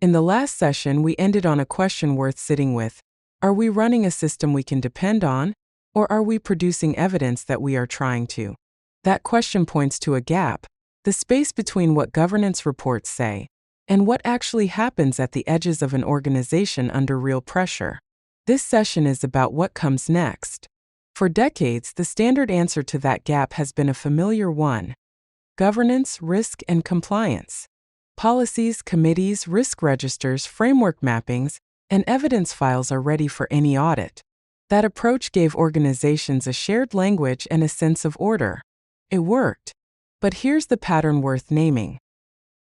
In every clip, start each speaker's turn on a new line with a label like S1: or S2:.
S1: In the last session, we ended on a question worth sitting with. Are we running a system we can depend on, or are we producing evidence that we are trying to? That question points to a gap, the space between what governance reports say and what actually happens at the edges of an organization under real pressure. This session is about what comes next. For decades, the standard answer to that gap has been a familiar one: governance, risk, and compliance. Policies, committees, risk registers, framework mappings, and evidence files are ready for any audit. That approach gave organizations a shared language and a sense of order. It worked. But here's the pattern worth naming.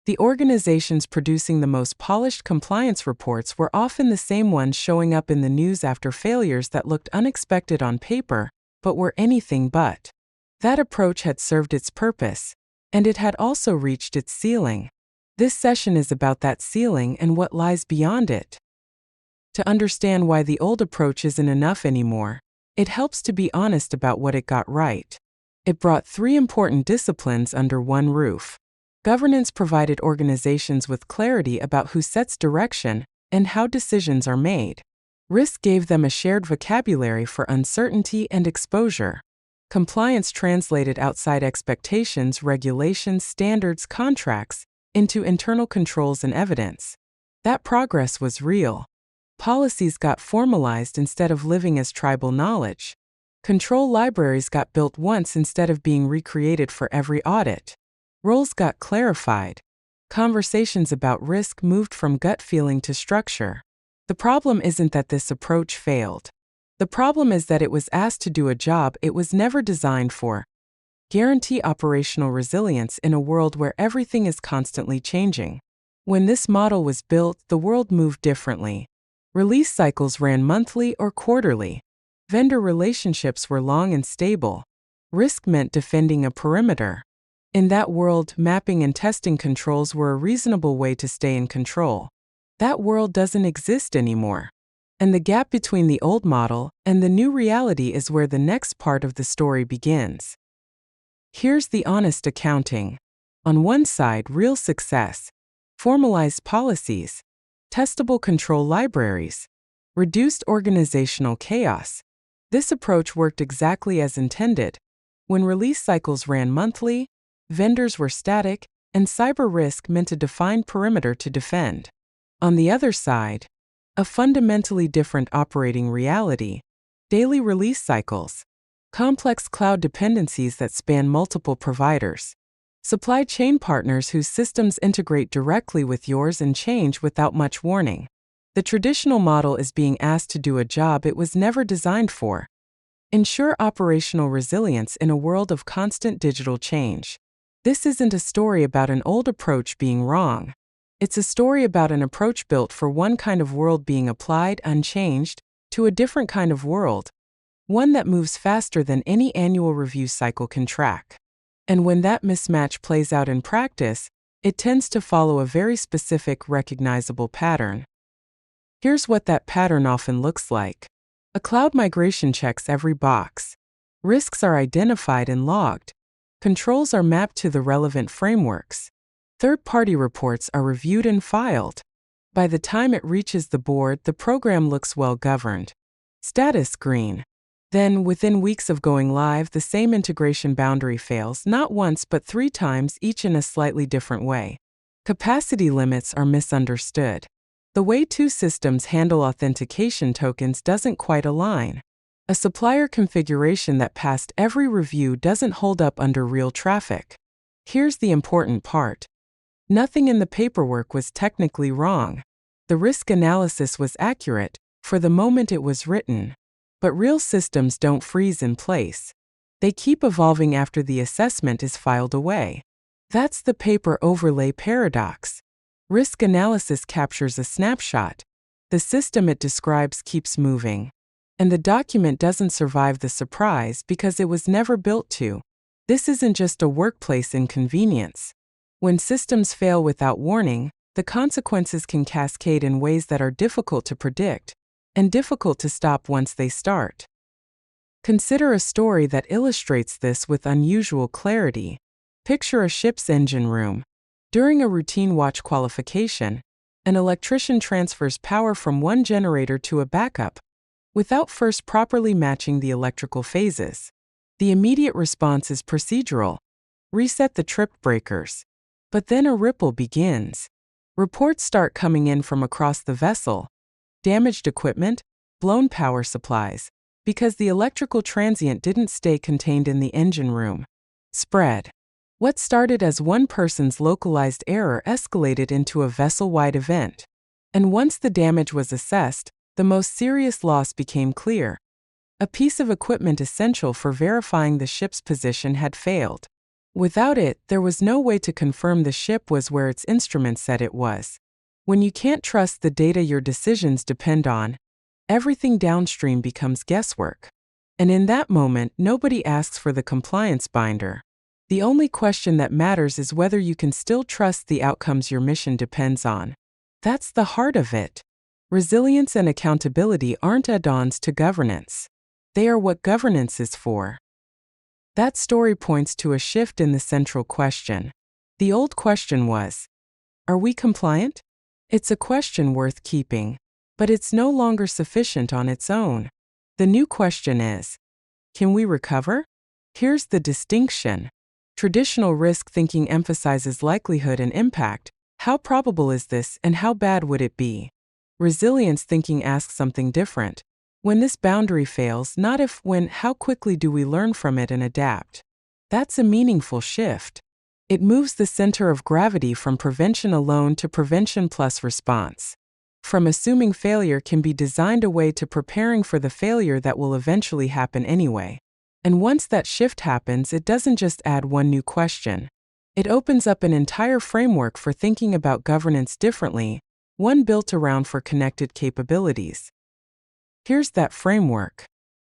S1: The organizations producing the most polished compliance reports were often the same ones showing up in the news after failures that looked unexpected on paper, but were anything but. That approach had served its purpose, and it had also reached its ceiling. This session is about that ceiling and what lies beyond it. To understand why the old approach isn't enough anymore, it helps to be honest about what it got right. It brought three important disciplines under one roof. Governance provided organizations with clarity about who sets direction and how decisions are made. Risk gave them a shared vocabulary for uncertainty and exposure. Compliance translated outside expectations, regulations, standards, contracts into internal controls and evidence. That progress was real. Policies got formalized instead of living as tribal knowledge. Control libraries got built once instead of being recreated for every audit. Roles got clarified. Conversations about risk moved from gut feeling to structure. The problem isn't that this approach failed. The problem is that it was asked to do a job it was never designed for. Guarantee operational resilience in a world where everything is constantly changing. When this model was built, the world moved differently. Release cycles ran monthly or quarterly. Vendor relationships were long and stable. Risk meant defending a perimeter. In that world, mapping and testing controls were a reasonable way to stay in control. That world doesn't exist anymore. And the gap between the old model and the new reality is where the next part of the story begins. Here's the honest accounting. On one side, real success, formalized policies, testable control libraries, reduced organizational chaos. This approach worked exactly as intended. When release cycles ran monthly, vendors were static, and cyber risk meant a defined perimeter to defend. On the other side, a fundamentally different operating reality: daily release cycles, complex cloud dependencies that span multiple providers, supply chain partners whose systems integrate directly with yours and change without much warning. The traditional model is being asked to do a job it was never designed for. Ensure operational resilience in a world of constant digital change. This isn't a story about an old approach being wrong. It's a story about an approach built for one kind of world being applied unchanged to a different kind of world, one that moves faster than any annual review cycle can track. And when that mismatch plays out in practice, it tends to follow a very specific, recognizable pattern. Here's what that pattern often looks like. A cloud migration checks every box. Risks are identified and logged. Controls are mapped to the relevant frameworks. Third-party reports are reviewed and filed. By the time it reaches the board, the program looks well governed. Status green. Then, within weeks of going live, the same integration boundary fails, not once but 3 times, each in a slightly different way. Capacity limits are misunderstood. The way two systems handle authentication tokens doesn't quite align. A supplier configuration that passed every review doesn't hold up under real traffic. Here's the important part. Nothing in the paperwork was technically wrong. The risk analysis was accurate for the moment it was written. But real systems don't freeze in place. They keep evolving after the assessment is filed away. That's the paper overlay paradox. Risk analysis captures a snapshot. The system it describes keeps moving. And the document doesn't survive the surprise because it was never built to. This isn't just a workplace inconvenience. When systems fail without warning, the consequences can cascade in ways that are difficult to predict and difficult to stop once they start. Consider a story that illustrates this with unusual clarity. Picture a ship's engine room. During a routine watch qualification, An electrician transfers power from one generator to a backup without first properly matching the electrical phases. The immediate response is procedural. Reset the trip breakers. But then a ripple begins. Reports start coming in from across the vessel. Damaged equipment, blown power supplies, because the electrical transient didn't stay contained in the engine room. Spread. What started as one person's localized error escalated into a vessel-wide event. And once the damage was assessed, the most serious loss became clear. A piece of equipment essential for verifying the ship's position had failed. Without it, there was no way to confirm the ship was where its instruments said it was. When you can't trust the data your decisions depend on, everything downstream becomes guesswork. And in that moment, nobody asks for the compliance binder. The only question that matters is whether you can still trust the outcomes your mission depends on. That's the heart of it. Resilience and accountability aren't add-ons to governance. They are what governance is for. That story points to a shift in the central question. The old question was, are we compliant? It's a question worth keeping, but it's no longer sufficient on its own. The new question is, can we recover? Here's the distinction. Traditional risk thinking emphasizes likelihood and impact. How probable is this and how bad would it be? Resilience thinking asks something different. When this boundary fails, not if, when, how quickly do we learn from it and adapt? That's a meaningful shift. It moves the center of gravity from prevention alone to prevention plus response. From assuming failure can be designed away to preparing for the failure that will eventually happen anyway. And once that shift happens, it doesn't just add one new question. It opens up an entire framework for thinking about governance differently, one built around four connected capabilities. Here's that framework.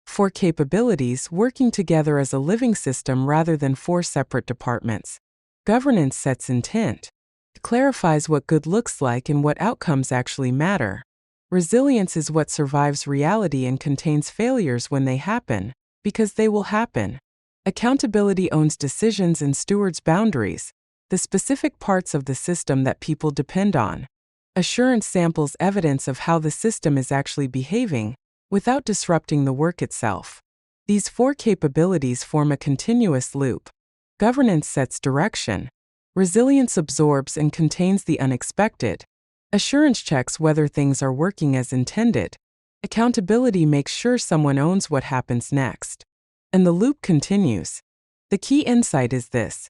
S1: 4 capabilities working together as a living system rather than 4 separate departments. Governance sets intent. It clarifies what good looks like and what outcomes actually matter. Resilience is what survives reality and contains failures when they happen, because they will happen. Accountability owns decisions and stewards boundaries, the specific parts of the system that people depend on. Assurance samples evidence of how the system is actually behaving, without disrupting the work itself. These 4 capabilities form a continuous loop. Governance sets direction. Resilience absorbs and contains the unexpected. Assurance checks whether things are working as intended. Accountability makes sure someone owns what happens next. And the loop continues. The key insight is this.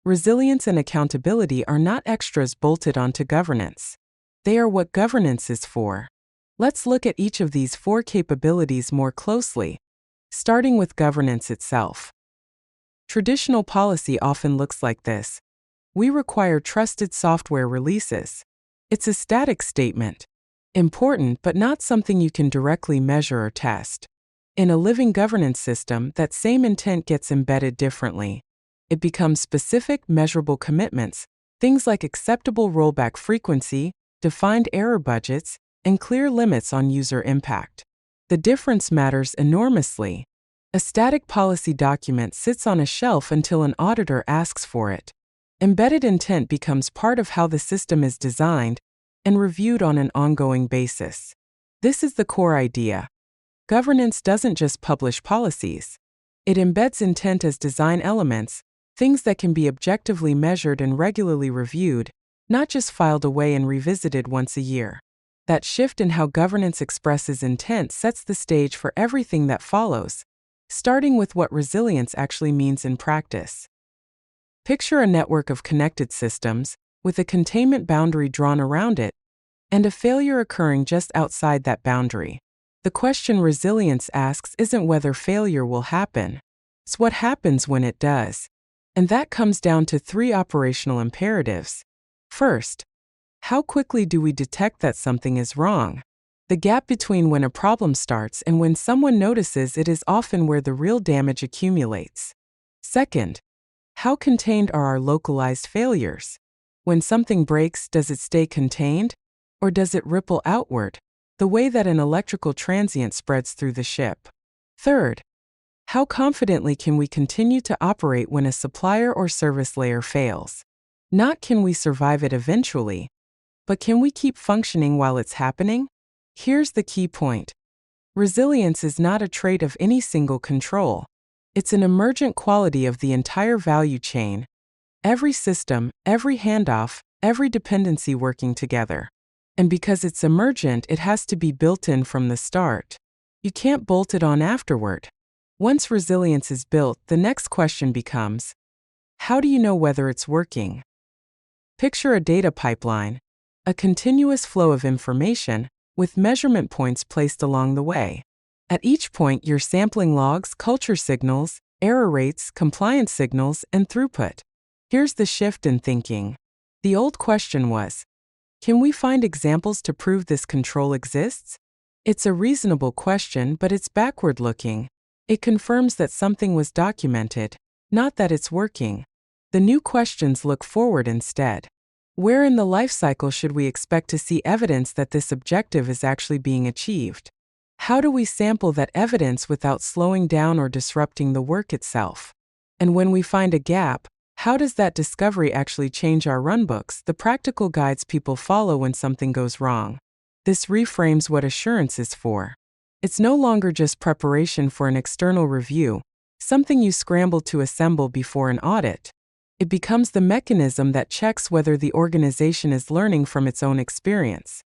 S1: Resilience and accountability are not extras bolted onto governance. They are what governance is for. Let's look at each of these 4 capabilities more closely, starting with governance itself. Traditional policy often looks like this. We require trusted software releases. It's a static statement. Important, but not something you can directly measure or test. In a living governance system, that same intent gets embedded differently. It becomes specific, measurable commitments, things like acceptable rollback frequency, defined error budgets, and clear limits on user impact. The difference matters enormously. A static policy document sits on a shelf until an auditor asks for it. Embedded intent becomes part of how the system is designed and reviewed on an ongoing basis. This is the core idea. Governance doesn't just publish policies. It embeds intent as design elements, things that can be objectively measured and regularly reviewed, not just filed away and revisited once a year. That shift in how governance expresses intent sets the stage for everything that follows, starting with what resilience actually means in practice. Picture a network of connected systems, with a containment boundary drawn around it, and a failure occurring just outside that boundary. The question resilience asks isn't whether failure will happen, it's what happens when it does. And that comes down to 3 operational imperatives. First, how quickly do we detect that something is wrong? The gap between when a problem starts and when someone notices it is often where the real damage accumulates. Second, how contained are our localized failures? When something breaks, does it stay contained? Or does it ripple outward, the way that an electrical transient spreads through the ship? Third, how confidently can we continue to operate when a supplier or service layer fails? Not can we survive it eventually, But can we keep functioning while it's happening? Here's the key point. Resilience is not a trait of any single control. It's an emergent quality of the entire value chain. Every system, every handoff, every dependency working together. And because it's emergent, it has to be built in from the start. You can't bolt it on afterward. Once resilience is built, the next question becomes, how do you know whether it's working? Picture a data pipeline, a continuous flow of information, with measurement points placed along the way. At each point, you're sampling logs, culture signals, error rates, compliance signals, and throughput. Here's the shift in thinking. The old question was, can we find examples to prove this control exists? It's a reasonable question, but it's backward-looking. It confirms that something was documented, not that it's working. The new questions look forward instead. Where in the life cycle should we expect to see evidence that this objective is actually being achieved? How do we sample that evidence without slowing down or disrupting the work itself? And when we find a gap, how does that discovery actually change our runbooks, the practical guides people follow when something goes wrong? This reframes what assurance is for. It's no longer just preparation for an external review, something you scramble to assemble before an audit. It becomes the mechanism that checks whether the organization is learning from its own experience.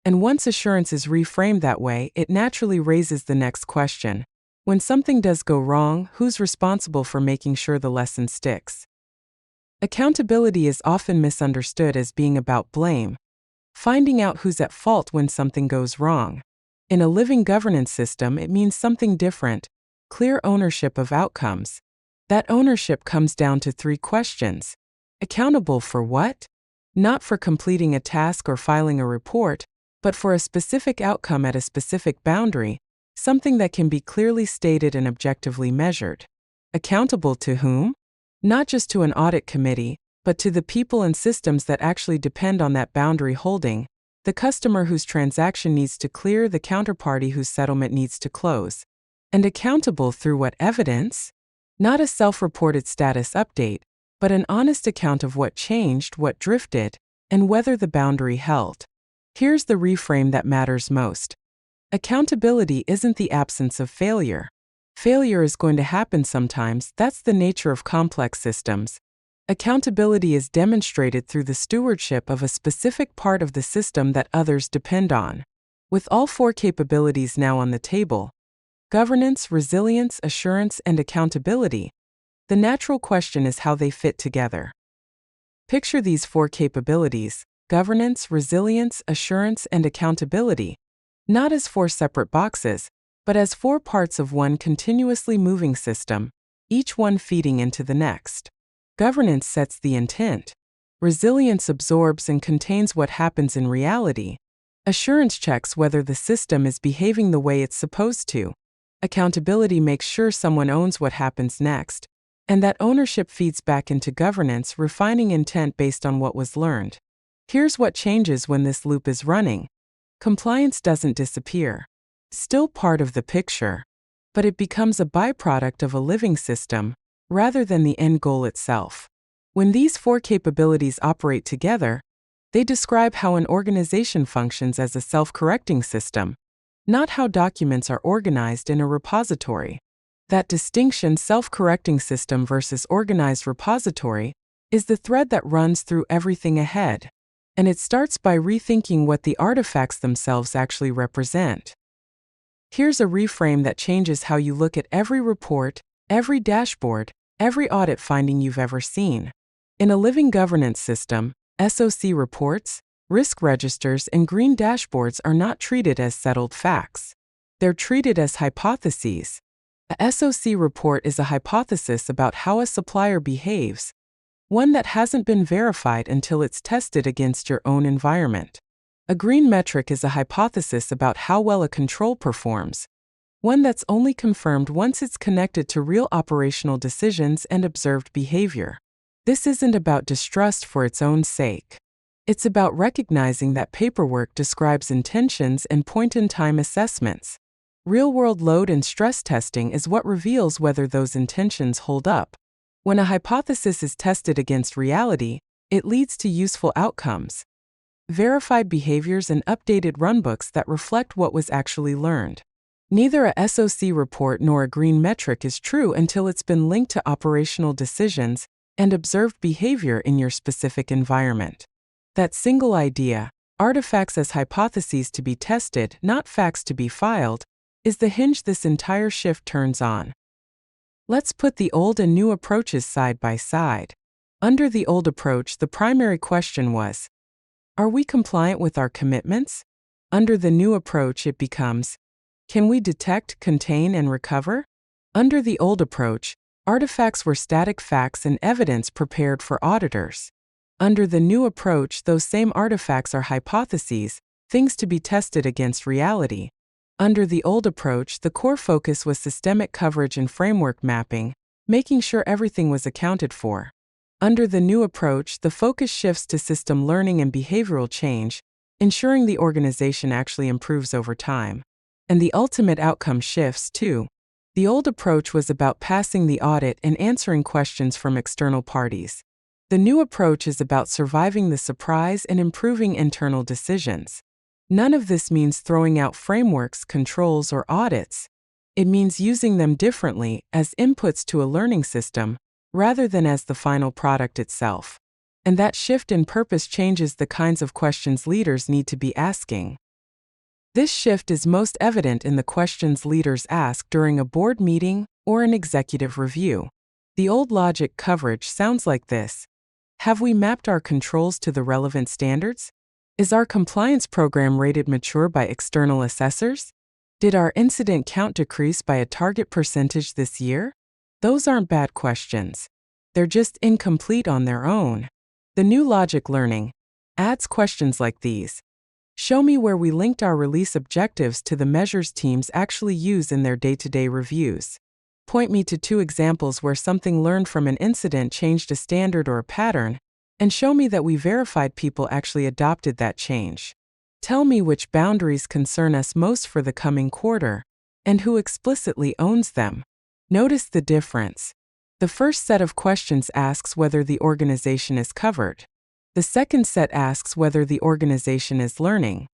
S1: And once assurance is reframed that way, it naturally raises the next question. When something does go wrong, who's responsible for making sure the lesson sticks? Accountability is often misunderstood as being about blame, finding out who's at fault when something goes wrong. In a living governance system, it means something different: clear ownership of outcomes. That ownership comes down to 3 questions. Accountable for what? Not for completing a task or filing a report, but for a specific outcome at a specific boundary, something that can be clearly stated and objectively measured. Accountable to whom? Not just to an audit committee, but to the people and systems that actually depend on that boundary holding, the customer whose transaction needs to clear, the counterparty whose settlement needs to close. And accountable through what evidence? Not a self-reported status update, but an honest account of what changed, what drifted, and whether the boundary held. Here's the reframe that matters most. Accountability isn't the absence of failure. Failure is going to happen sometimes, that's the nature of complex systems. Accountability is demonstrated through the stewardship of a specific part of the system that others depend on. With all 4 capabilities now on the table, governance, resilience, assurance, and accountability, the natural question is how they fit together. Picture these 4 capabilities, governance, resilience, assurance, and accountability, not as 4 separate boxes, but as 4 parts of one continuously moving system, each one feeding into the next. Governance sets the intent. Resilience absorbs and contains what happens in reality. Assurance checks whether the system is behaving the way it's supposed to. Accountability makes sure someone owns what happens next, and that ownership feeds back into governance, refining intent based on what was learned. Here's what changes when this loop is running. Compliance doesn't disappear. Still part of the picture, but it becomes a byproduct of a living system, rather than the end goal itself. When these 4 capabilities operate together, they describe how an organization functions as a self-correcting system, not how documents are organized in a repository. That distinction, self-correcting system versus organized repository, is the thread that runs through everything ahead. And it starts by rethinking what the artifacts themselves actually represent. Here's a reframe that changes how you look at every report, every dashboard, every audit finding you've ever seen. In a living governance system, SOC reports, risk registers, and green dashboards are not treated as settled facts. They're treated as hypotheses. A SOC report is a hypothesis about how a supplier behaves, one that hasn't been verified until it's tested against your own environment. A green metric is a hypothesis about how well a control performs, one that's only confirmed once it's connected to real operational decisions and observed behavior. This isn't about distrust for its own sake. It's about recognizing that paperwork describes intentions and point-in-time assessments. Real-world load and stress testing is what reveals whether those intentions hold up. When a hypothesis is tested against reality, it leads to useful outcomes. verified behaviors, and updated runbooks that reflect what was actually learned. Neither a SOC report nor a green metric is true until it's been linked to operational decisions and observed behavior in your specific environment. That single idea, artifacts as hypotheses to be tested, not facts to be filed, is the hinge this entire shift turns on. Let's put the old and new approaches side by side. Under the old approach, the primary question was, are we compliant with our commitments? Under the new approach, it becomes, can we detect, contain, and recover? Under the old approach, artifacts were static facts and evidence prepared for auditors. Under the new approach, those same artifacts are hypotheses, things to be tested against reality. Under the old approach, the core focus was systemic coverage and framework mapping, making sure everything was accounted for. Under the new approach, the focus shifts to system learning and behavioral change, ensuring the organization actually improves over time. And the ultimate outcome shifts, too. The old approach was about passing the audit and answering questions from external parties. The new approach is about surviving the surprise and improving internal decisions. None of this means throwing out frameworks, controls, or audits. It means using them differently as inputs to a learning system, rather than as the final product itself. And that shift in purpose changes the kinds of questions leaders need to be asking. This shift is most evident in the questions leaders ask during a board meeting or an executive review. The old logic coverage sounds like this. Have we mapped our controls to the relevant standards? Is our compliance program rated mature by external assessors? Did our incident count decrease by a target percentage this year? Those aren't bad questions. They're just incomplete on their own. The new logic learning adds questions like these. Show me where we linked our release objectives to the measures teams actually use in their day-to-day reviews. Point me to 2 examples where something learned from an incident changed a standard or a pattern, and show me that we verified people actually adopted that change. Tell me which boundaries concern us most for the coming quarter, and who explicitly owns them. Notice the difference. The first set of questions asks whether the organization is covered. The second set asks whether the organization is learning.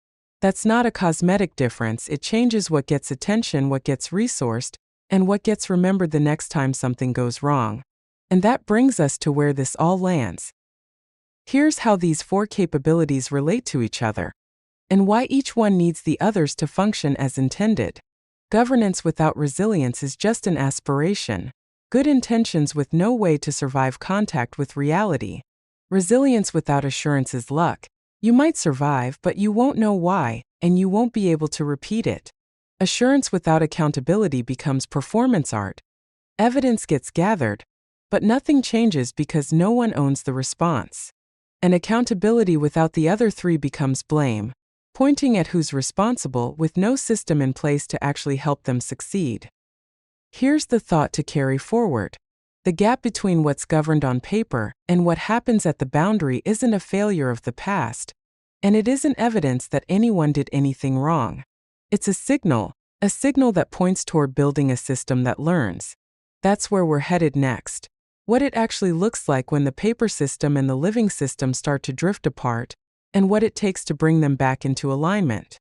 S1: That's not a cosmetic difference, it changes what gets attention, what gets resourced, and what gets remembered the next time something goes wrong. And that brings us to where this all lands. Here's how these 4 capabilities relate to each other, and why each one needs the others to function as intended. Governance without resilience is just an aspiration. Good intentions with no way to survive contact with reality. Resilience without assurance is luck. You might survive, but you won't know why, and you won't be able to repeat it. Assurance without accountability becomes performance art. Evidence gets gathered, but nothing changes because no one owns the response. And accountability without the other 3 becomes blame, pointing at who's responsible with no system in place to actually help them succeed. Here's the thought to carry forward. The gap between what's governed on paper and what happens at the boundary isn't a failure of the past, and it isn't evidence that anyone did anything wrong. It's a signal that points toward building a system that learns. That's where we're headed next. What it actually looks like when the paper system and the living system start to drift apart, and what it takes to bring them back into alignment.